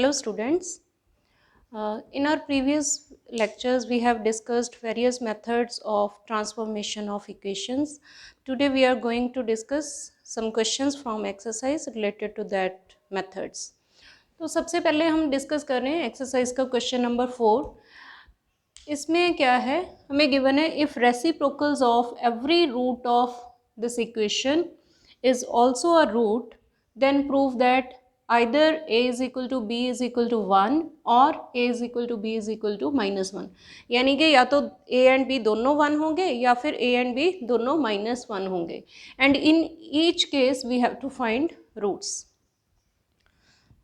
Hello students. In our previous lectures we have discussed various methods of transformation of equations. Today we are going to discuss some questions from exercise related to that methods. तो सबसे पहले हम discuss कर रहे हैं exercise का question number 4. इसमें क्या है, हमें गिवन है if reciprocals of every root of this equation is also a root then prove that either a is equal to b is equal to 1 और a is equal to b is equal to -1. यानी कि या तो a and b दोनों 1 होंगे या फिर a and b दोनों -1 होंगे. And in each case we have to find roots.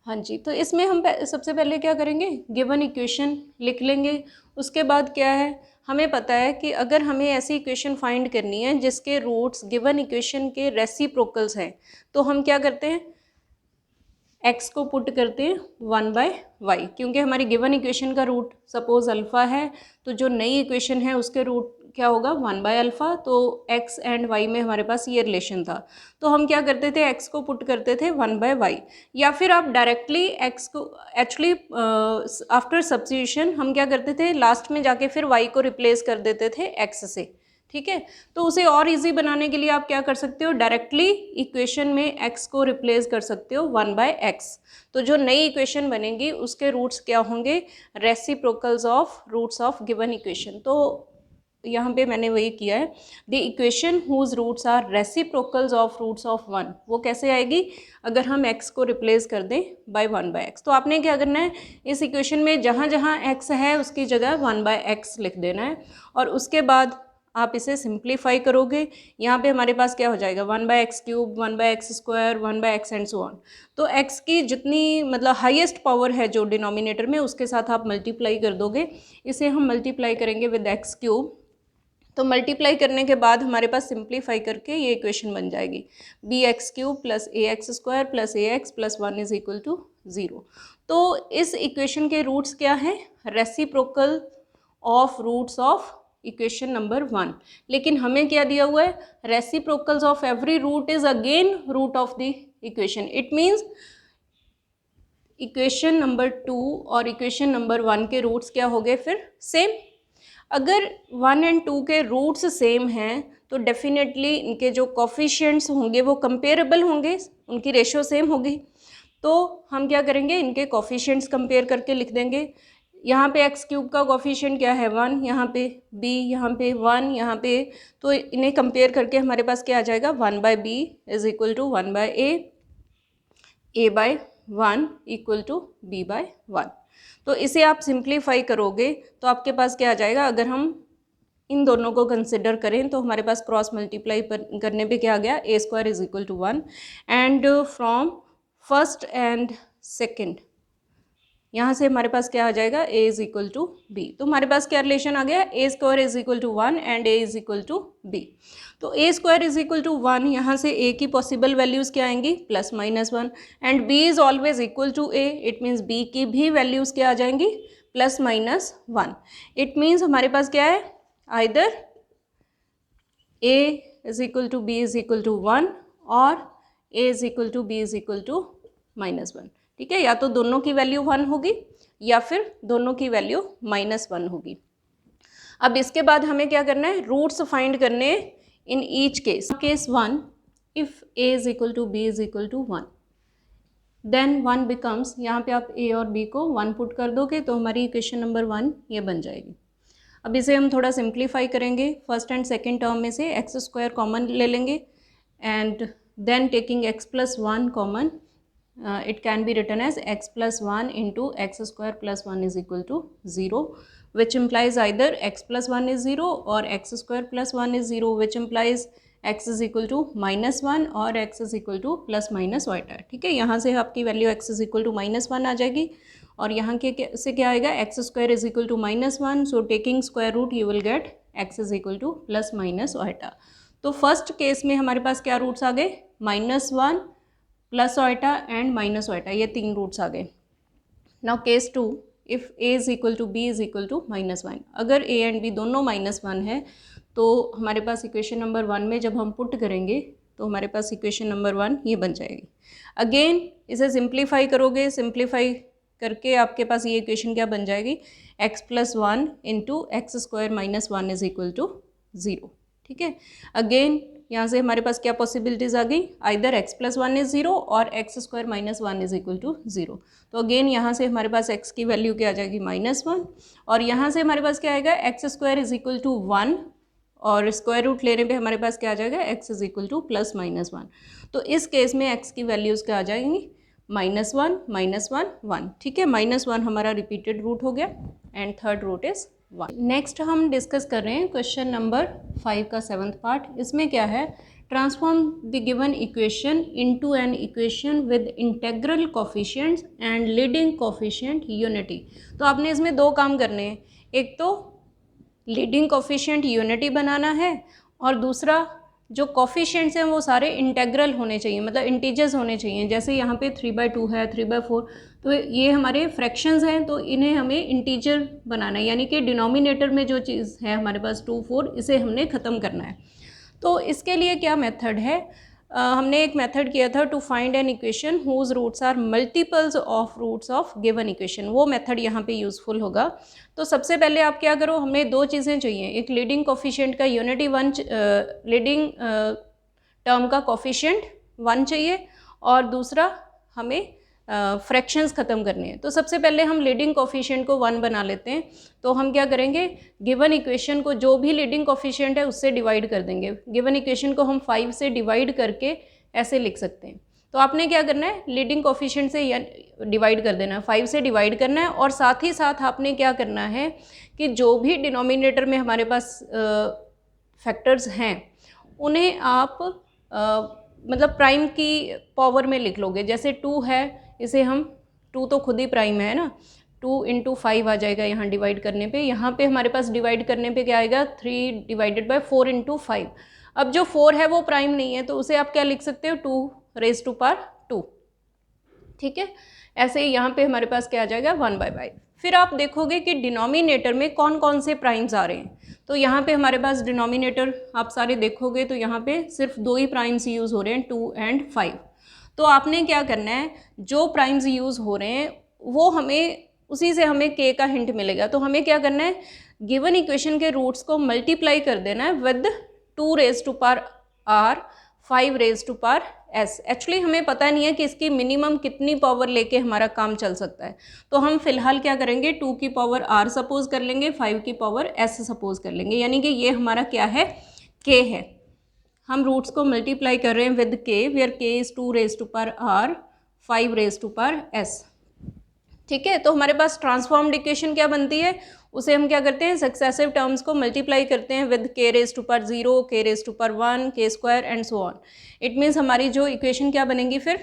हाँ जी, तो इसमें हम सबसे पहले क्या करेंगे, गिवन इक्वेशन लिख लेंगे. उसके बाद क्या है, हमें पता है कि अगर हमें ऐसी इक्वेशन फाइंड करनी है जिसके रूट्स गिवन इक्वेशन के रेसिप्रोकल्स हैं, तो हम क्या करते हैं, x को पुट करते हैं 1/y. क्योंकि हमारी गिवन इक्वेशन का रूट सपोज अल्फ़ा है, तो जो नई इक्वेशन है उसके रूट क्या होगा 1/अल्फ़ा. तो x एंड y में हमारे पास ये रिलेशन था, तो हम क्या करते थे, x को पुट करते थे 1/y. या फिर आप डायरेक्टली x को एक्चुअली आफ्टर सब्स्टिट्यूशन हम क्या करते थे, लास्ट में जाके फिर y को रिप्लेस कर देते थे x से. ठीक है, तो उसे और इजी बनाने के लिए आप क्या कर सकते हो, डायरेक्टली इक्वेशन में x को रिप्लेस कर सकते हो 1/x. तो जो नई इक्वेशन बनेगी उसके रूट्स क्या होंगे, reciprocals of roots of given equation. तो यहाँ पे मैंने वही किया है, the equation whose roots are reciprocals of roots of 1. वो कैसे आएगी, अगर हम x को रिप्लेस कर दें बाय 1/x. तो आपने क्या करना है, इस इक्वेशन में जहाँ जहाँ x है उसकी जगह 1/x लिख देना है और उसके बाद आप इसे सिंप्लीफाई करोगे. यहाँ पे हमारे पास क्या हो जाएगा, 1/x³, 1/x², 1/x and so on. तो x की जितनी मतलब हाईएस्ट पावर है जो डिनोमिनेटर में, उसके साथ आप मल्टीप्लाई कर दोगे. इसे हम मल्टीप्लाई करेंगे विद x³. तो मल्टीप्लाई करने के बाद हमारे पास सिंप्लीफाई करके ये इक्वेशन बन जाएगी, bx³ plus ax² plus ax plus 1 is equal to 0. तो इस इक्वेशन के रूट्स क्या हैं, reciprocal of roots of equation number 1. लेकिन हमें क्या दिया हुआ है, reciprocals of every root is again root of the equation. It means equation number 2 और इक्वेशन नंबर 1 के रूट्स क्या हो गए फिर सेम. अगर 1 एंड 2 के रूट्स सेम हैं तो डेफिनेटली इनके जो कोफिशिएंट्स होंगे वो कंपेरेबल होंगे, उनकी रेशो सेम होगी. तो हम क्या करेंगे, इनके कोफिशिएंट्स कंपेयर करके लिख देंगे. यहाँ पे x³ का कोफिशिएंट क्या है 1, यहाँ पे b, यहाँ पे 1, यहाँ पे, तो इन्हें कंपेयर करके हमारे पास क्या आ जाएगा, 1/b is equal to 1/a, a/1 equal to b/1. तो इसे आप सिंप्लीफाई करोगे तो आपके पास क्या आ जाएगा, अगर हम इन दोनों को कंसिडर करें तो हमारे पास क्रॉस मल्टीप्लाई करने पे क्या आ गया, a² is equal to 1. And from first and second यहाँ से हमारे पास क्या आ जाएगा, a is equal to b. तो हमारे पास क्या रिलेशन आ गया, a² is equal to 1 and a is equal to b. तो a² इज इक्वल टू 1, यहाँ से a की पॉसिबल वैल्यूज़ क्या आएंगी, +-1. And b is always equal to a, it means b की भी वैल्यूज़ क्या आ जाएंगी, +-1. इट मीन्स हमारे पास क्या है, either a is equal to b is equal to 1 और a is equal to b is equal to -1. ठीक है, या तो दोनों की वैल्यू 1 होगी या फिर दोनों की वैल्यू -1 होगी. अब इसके बाद हमें क्या करना है, रूट्स फाइंड करने in each case. Case 1, if a is equal to b is equal to 1, then 1 becomes, यहाँ पे आप a और b को 1 पुट कर दोगे तो हमारी इक्वेशन नंबर 1 ये बन जाएगी. अब इसे हम थोड़ा सिंप्लीफाई करेंगे. फर्स्ट एंड सेकेंड टर्म में से x² कॉमन ले लेंगे and then taking x+1 common, it can be written as x+1 into x² plus 1 is equal to 0, which implies either x+1 is 0 or x² plus 1 is 0, which implies x is equal to -1 और x is equal to ±y. ठीक है, यहाँ से आपकी value x is equal to -1 आ जाएगी और यहाँ के से क्या आएगा, x² is equal to -1. so taking square root you will get x is equal to +-y. तो फर्स्ट केस में हमारे पास क्या रूट्स आ गए, -1, +y एंड -y, ये 3 रूट्स आ गए. Now case 2, if a is equal to b is equal to -1. अगर a एंड b दोनों -1 है तो हमारे पास इक्वेशन नंबर 1 में जब हम पुट करेंगे तो हमारे पास इक्वेशन नंबर 1 ये बन जाएगी. अगेन इसे सिंप्लीफाई करोगे, सिंप्लीफाई करके आपके पास ये इक्वेशन क्या बन जाएगी, x plus 1 into x square minus 1 is equal to 0। ठीक है, अगेन यहाँ से हमारे पास क्या पॉसिबिलिटीज़ आ गई, आइदर x प्लस 1 इज 0 और x square minus 1 is equal to 0। तो अगेन यहाँ से हमारे पास x की वैल्यू क्या आ जाएगी, -1, और यहाँ से हमारे पास क्या आएगा, x square is equal to 1, और स्क्वायर रूट लेने पे हमारे पास क्या आ जाएगा, x is equal two plus -1। तो इस केस में x की वैल्यूज़ क्या आ जाएंगी, -1 -1 1। ठीक है, -1 हमारा रिपीटेड रूट हो गया and third root is 1। Next हम डिस्कस कर रहे हैं क्वेश्चन नंबर 5 का 7th पार्ट। इसमें क्या है, transform the given equation into an equation with integral coefficients and leading coefficient unity. तो आपने इसमें दो काम करने हैं, एक तो लीडिंग कोफिशिएंट यूनिटी बनाना है, और दूसरा जो कोफिशिएंट्स हैं वो सारे इंटेग्रल होने चाहिए, मतलब इंटीजर्स होने चाहिए। जैसे यहाँ पे 3/2 है, 3/4, तो ये हमारे फ्रैक्शंस हैं, तो इन्हें हमें इंटीजर बनाना है, यानी कि डिनोमिनेटर में जो चीज़ है हमारे पास 2 4, इसे हमने ख़त्म करना है। तो इसके लिए क्या मेथड है, हमने एक मेथड किया था to find an equation whose roots are multiples of roots of given equation, वो मेथड यहाँ पे यूज़फुल होगा। तो सबसे पहले आप क्या करो, हमें दो चीज़ें चाहिए, एक लीडिंग कोफिशिएंट का यूनिटी 1, लीडिंग टर्म का कोफिशिएंट 1 चाहिए, और दूसरा हमें फ्रैक्शंस ख़त्म करने हैं। तो सबसे पहले हम लीडिंग कोफिशिएंट को 1 बना लेते हैं। तो हम क्या करेंगे, गिवन इक्वेशन को जो भी लीडिंग कोफिशिएंट है उससे डिवाइड कर देंगे। गिवन इक्वेशन को हम 5 से डिवाइड करके ऐसे लिख सकते हैं। तो आपने क्या करना है, लीडिंग कोफिशिएंट से डिवाइड कर देना है, 5 से डिवाइड करना है, और साथ ही साथ आपने क्या करना है कि जो भी डिनोमिनेटर में हमारे पास फैक्टर्स हैं उन्हें आप मतलब प्राइम की पावर में लिख लोगे। जैसे 2 है, इसे हम 2 तो खुद ही प्राइम है ना, 2 इंटू 5 आ जाएगा यहाँ डिवाइड करने पे। यहाँ पे हमारे पास डिवाइड करने पे क्या आएगा, 3 डिवाइडेड बाय 4 इंटू 5। अब जो 4 है वो प्राइम नहीं है, तो उसे आप क्या लिख सकते हो, 2⁻²। ठीक है, ऐसे ही यहाँ पे हमारे पास क्या आ जाएगा, 1/5। फिर आप देखोगे कि डिनोमिनेटर में कौन कौन से प्राइम्स आ रहे हैं। तो यहाँ पे हमारे पास डिनोमिनेटर आप सारे देखोगे तो यहाँ पे सिर्फ 2 ही प्राइम्स यूज़ हो रहे हैं, 2 और 5। तो आपने क्या करना है, जो प्राइम्स यूज़ हो रहे हैं वो हमें उसी से हमें k का हिंट मिलेगा। तो हमें क्या करना है, गिवन इक्वेशन के रूट्स को मल्टीप्लाई कर देना है विद 2⁻r 5⁻s। एक्चुअली हमें पता नहीं है कि इसकी मिनिमम कितनी पावर लेके हमारा काम चल सकता है। तो हम फिलहाल क्या करेंगे, 2 की पावर r सपोज कर लेंगे, 5 की पावर s सपोज कर लेंगे, यानी कि ये हमारा क्या है, k है। हम रूट्स को मल्टीप्लाई कर रहे हैं with k, where k is 2⁻r 5⁻s। ठीक है, तो हमारे पास ट्रांसफॉर्म्ड इक्वेशन क्या बनती है, उसे हम क्या करते हैं, सक्सेसिव टर्म्स को मल्टीप्लाई करते हैं with k⁻0, k⁻1, k² and so on. It means हमारी जो इक्वेशन क्या बनेगी, फिर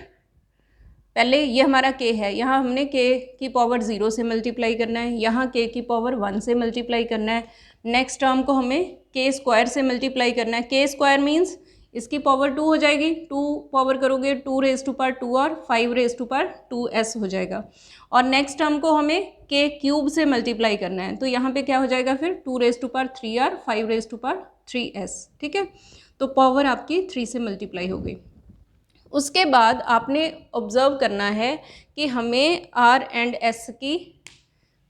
पहले ये हमारा k है, यहाँ हमने k की पावर 0 से मल्टीप्लाई करना है, यहाँ k की पावर 1 से मल्टीप्लाई करना है, नेक्स्ट टर्म को हमें k² से मल्टीप्लाई करना है। k² मीन्स इसकी पावर 2 हो जाएगी, 2 पावर करोगे 2⁻2 और 5⁻2s हो जाएगा, और नेक्स्ट टर्म को हमें k³ से मल्टीप्लाई करना है। तो यहाँ पे क्या हो जाएगा, फिर 2⁻3 और 5⁻3s। ठीक है, तो पावर आपकी 3 से मल्टीप्लाई हो गई। उसके बाद आपने ऑब्जर्व करना है कि हमें r एंड s की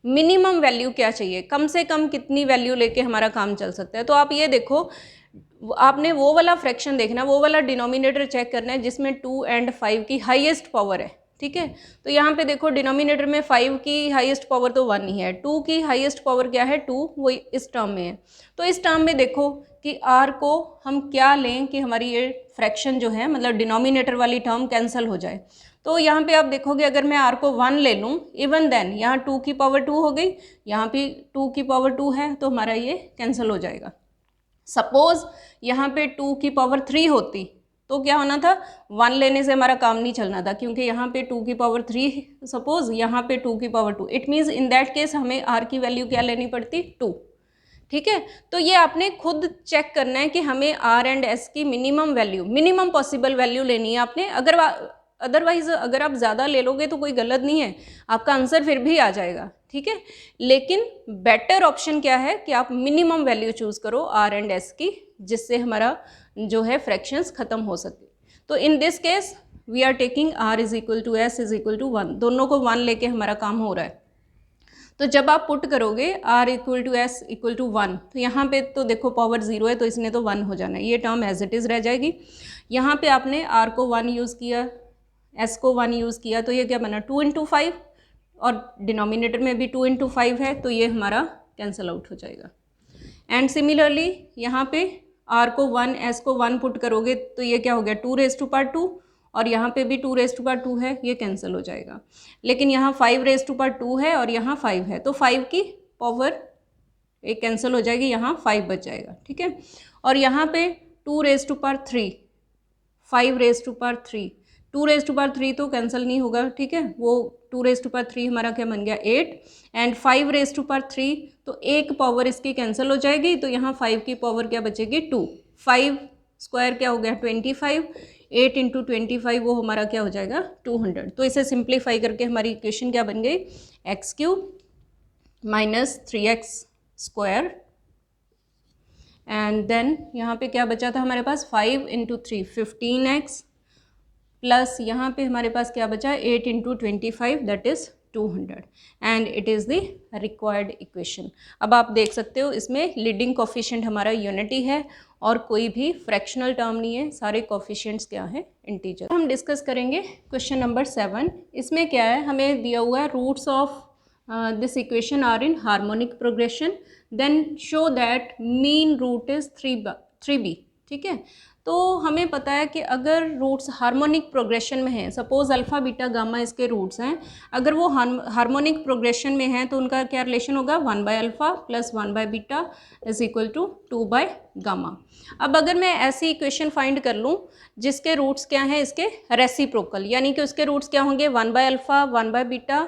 मिनिमम वैल्यू क्या चाहिए, कम से कम कितनी वैल्यू लेके हमारा काम चल सकता है। तो आप ये देखो, आपने वो वाला फ्रैक्शन देखना, वो वाला डिनोमिनेटर चेक करना है जिसमें 2 और 5 की हाईएस्ट पावर है। ठीक है, तो यहाँ पे देखो डिनोमिनेटर में 5 की हाईएस्ट पावर तो 1 ही है, 2 की हाईएस्ट पावर क्या है, 2, वो इस टर्म में है। तो इस टर्म में देखो कि r को हम क्या लें कि हमारी ये फ्रैक्शन जो है, मतलब डिनोमिनेटर वाली टर्म कैंसिल हो जाए। तो यहाँ पे आप देखोगे अगर मैं r को 1 ले लूँ, इवन देन यहाँ 2 की पावर 2 हो गई, यहाँ भी 2 की पावर 2 है, तो हमारा ये कैंसिल हो जाएगा। सपोज यहाँ पे 2 की पावर 3 होती तो क्या होना था, 1 लेने से हमारा काम नहीं चलना था, क्योंकि यहाँ पे 2 की पावर 3, सपोज यहाँ पे 2 की power 2, it means in that case हमें r की वैल्यू क्या लेनी पड़ती, 2। ठीक है, तो ये आपने खुद चेक करना है कि हमें r एंड s की minimum value, minimum possible value लेनी है आपने। अदरवाइज अगर आप ज़्यादा ले लोगे तो कोई गलत नहीं है, आपका आंसर फिर भी आ जाएगा। ठीक है, लेकिन बेटर ऑप्शन क्या है कि आप मिनिमम वैल्यू चूज़ करो r एंड s की, जिससे हमारा जो है फ्रैक्शंस ख़त्म हो सके। तो in this case we are taking r is equal to s is equal to 1, दोनों को 1 लेके हमारा काम हो रहा है। तो जब आप पुट करोगे r equal to s equal to 1, तो यहाँ पे तो देखो पावर 0 है तो इसने तो 1 हो जाना है, ये टर्म एज इट इज़ रह जाएगी। यहाँ पे आपने आर को 1 यूज़ किया, एस को 1 यूज़ किया, तो ये क्या बना 2 इंटू 5, और डिनोमिनेटर में भी 2 इंटू 5 है, तो ये हमारा कैंसिल आउट हो जाएगा। एंड सिमिलरली यहाँ पे आर को 1 एस को 1 पुट करोगे तो ये क्या हो गया 2 रेज टू पावर 2, और यहाँ पे भी 2 रेज टू पावर 2 है, ये कैंसिल हो जाएगा। लेकिन यहाँ 5 रेज टू पावर 2 है और यहाँ 5 है, तो 5 की पावर एक कैंसिल हो जाएगी, यहाँ 5 बच जाएगा, ठीक है। और यहाँ पे 2 raise to power 3, 5 raise to power 3, 2 raise to power 3 तो कैंसिल नहीं होगा, ठीक है, वो 2 रेज टू पावर 3 हमारा क्या बन गया 8, एंड 5 रेज टू पावर 3, तो एक पावर इसकी कैंसिल हो जाएगी, तो यहाँ 5 की पावर क्या बचेगी 2, 5 स्क्वायर क्या हो गया 25, 8 इंटू 25 वो हमारा क्या हो जाएगा 200। तो इसे सिंप्लीफाई करके हमारी इक्वेशन क्या बन गई x cube minus 3x square, and then यहाँ पे क्या बचा था हमारे पास 5 इंटू 3 15x, प्लस यहाँ पे हमारे पास क्या बचा 8 into 25 that is 200, and it is the required equation. अब आप देख सकते हो इसमें लीडिंग कोफिशिएंट हमारा यूनिटी है और कोई भी फ्रैक्शनल टर्म नहीं है, सारे कोफिशिएंट्स क्या है इंटीजर। हम डिस्कस करेंगे क्वेश्चन नंबर 7। इसमें क्या है हमें दिया हुआ है roots of this equation are in harmonic progression, then show that mean root is 3b, ठीक है। तो हमें पता है कि अगर रूट्स हार्मोनिक प्रोग्रेशन में हैं, सपोज अल्फ़ा बीटा गामा इसके रूट्स हैं, अगर वो हार्मोनिक प्रोग्रेशन में हैं तो उनका क्या रिलेशन होगा 1 by alpha plus 1 by beta is equal to 2 by gamma. अब अगर मैं ऐसी इक्वेशन फाइंड कर लूँ जिसके रूट्स क्या हैं इसके रेसिप्रोकल, यानी कि उसके रूट्स क्या होंगे 1 by alpha 1 by beta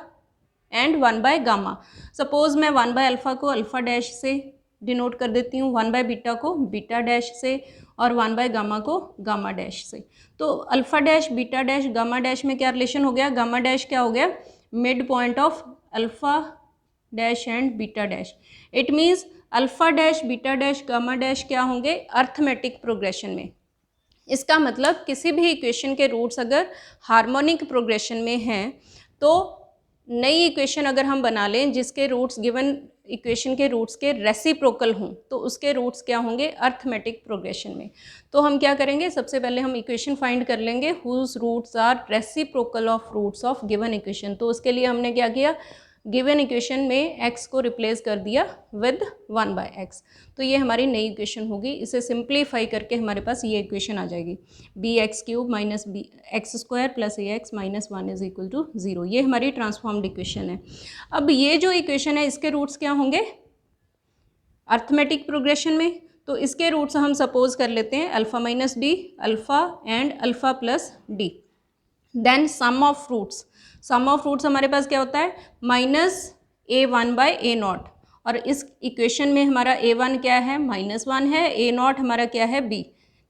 and 1 by gamma. Suppose मैं 1 बाय अल्फ़ा को अल्फ़ा डैश से डिनोट कर देती हूँ, 1 बाय बीटा को बीटा डैश से, और 1 बाय गामा को गामा डैश से। तो alpha dash beta dash gamma dash में क्या रिलेशन हो गया, गामा डैश क्या हो गया mid point of alpha dash and beta dash. It means alpha dash beta dash gamma dash क्या होंगे अर्थमेटिक प्रोग्रेशन में। इसका मतलब किसी भी इक्वेशन के रूट्स अगर हार्मोनिक प्रोग्रेशन में हैं तो नई इक्वेशन अगर हम बना लें जिसके रूट्स गिवन इक्वेशन के रूट्स के रेसिप्रोकल हों तो उसके रूट्स क्या होंगे अर्थमेटिक प्रोग्रेशन में। तो हम क्या करेंगे, सबसे पहले हम इक्वेशन फाइंड कर लेंगे whose roots are reciprocal of roots of given equation. तो उसके लिए हमने क्या किया, गिवन इक्वेशन में x को रिप्लेस कर दिया विद 1 बाय एक्स। तो ये हमारी नई इक्वेशन होगी, इसे सिंप्लीफाई करके हमारे पास ये इक्वेशन आ जाएगी b x cube minus b x square plus a x minus 1 is equal to 0। ये हमारी ट्रांसफॉर्म्ड इक्वेशन है। अब ये जो इक्वेशन है इसके रूट्स क्या होंगे अर्थमेटिक प्रोग्रेशन में, तो इसके रूट्स हम सपोज कर लेते हैं alpha minus d, alpha and alpha plus d. Then sum of roots, sum of roots हमारे पास क्या होता है minus a1 bye A not, और इस इक्वेशन में हमारा a1 क्या है -1 है, a0 हमारा क्या है b,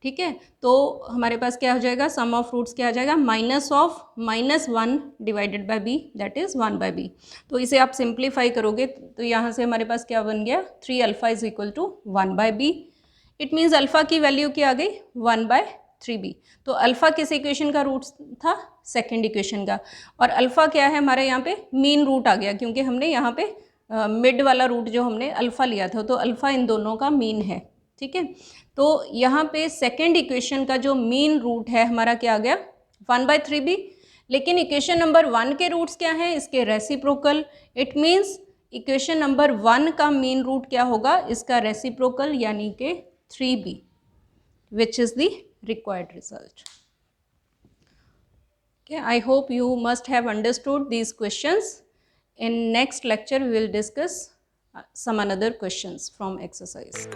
ठीक है। तो हमारे पास क्या हो जाएगा सम ऑफ रूट्स क्या आ जाएगा minus of -1 divided by b that is 1 by b। तो इसे आप सिंप्लीफाई करोगे तो यहाँ से हमारे पास क्या बन गया 3 alpha is equal to 1 by b। It means alpha की वैल्यू क्या आ गई 1 बाय 3b। तो अल्फ़ा किस इक्वेशन का रूट था सेकंड इक्वेशन का, और अल्फ़ा क्या है हमारे यहाँ पे मीन रूट आ गया क्योंकि हमने यहाँ पे मिड वाला रूट जो हमने अल्फ़ा लिया था, तो अल्फ़ा इन दोनों का मीन है, ठीक है। तो यहाँ पे सेकंड इक्वेशन का जो मीन रूट है हमारा क्या आ गया 1 बाय 3b। लेकिन इक्वेशन नंबर 1 के रूट्स क्या हैं इसके reciprocal. It means equation number 1 का मीन रूट क्या होगा इसका रेसिप्रोकल यानी कि 3b, which is the required result. Okay, I hope you must have understood these questions. In next lecture we will discuss some another questions from exercise.